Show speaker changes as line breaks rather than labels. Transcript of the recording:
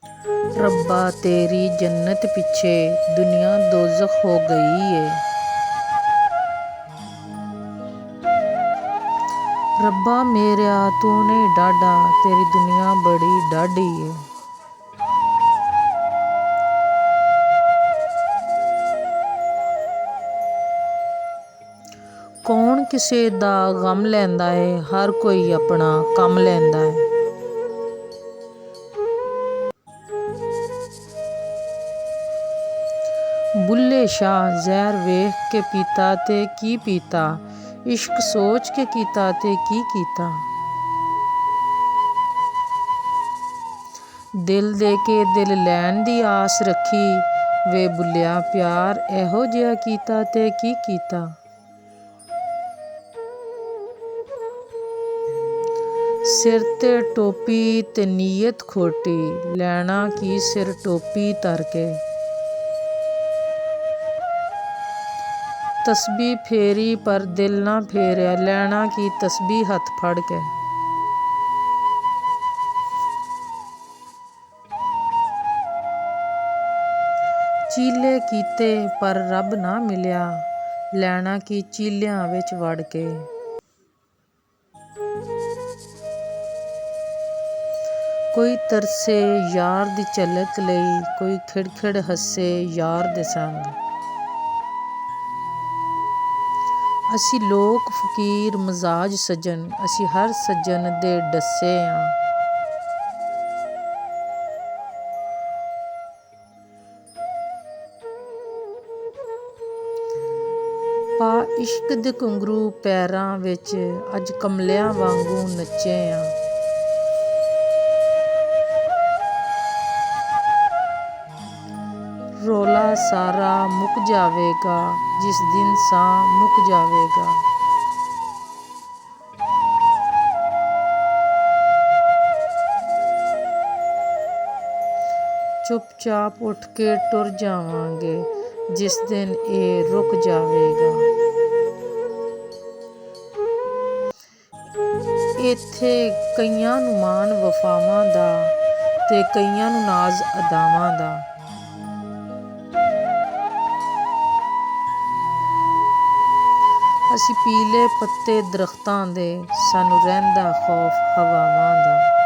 रब्बा तेरी जन्नत पीछे दुनिया दोज़ख हो गई है। रब्बा मेरा तू नहीं डाढ़ा, तेरी दुनिया बड़ी डाढ़ी है। कौन किसे दा गम लैंदा है, हर कोई अपना कम लैंदा है। बुल्ले शाह जहर वेख के पीता ते की पीता, इश्क सोच के कीता ते की कीता। दिल दे के दिल लैन दी आस रखी, वे बुल्लिया प्यार एहो जिहा कीता ते की कीता। सिर ते टोपी ते नीयत खोटी, लैना की सिर टोपी तर के। तस्बीह फेरी पर दिल ना फेरिया, लैना की तस्बीह हथ फड़ के। चीले कीते पर रब ना मिलिया, लैना की चीलियां विच वड़ के। कोई तरसे यार दी झलक लई, कोई खिड़-खिड़ हसे यार दे संग। असी लोक फकीर मजाज सजन, असी हर सज्जन दे डस्से आं। पा इश्क दे घुंघरू पैरां विच, अज कमलियां वांगू नच्चे आं। रौला सारा मुक जावेगा, जिस दिन सां मुक जावेगा। चुपचाप उठ के टुर जावांगे, जिस दिन ਇਹ रुक जावेगा। ਇੱਥੇ ਕਈਆਂ ਨੂੰ ਮਾਣ ਵਫਾਵਾਂ ਦਾ, ਤੇ ਕਈਆਂ ਨੂੰ ਨਾਜ਼ ਅਦਾਵਾਂ ਦਾ। ਅਸੀਂ ਪੀਲੇ ਪੱਤੇ ਦਰਖਤਾਂ ਦੇ, ਸਾਨੂੰ ਰਹਿੰਦਾ ਖੌਫ ਹਵਾਵਾਂ ਦਾ।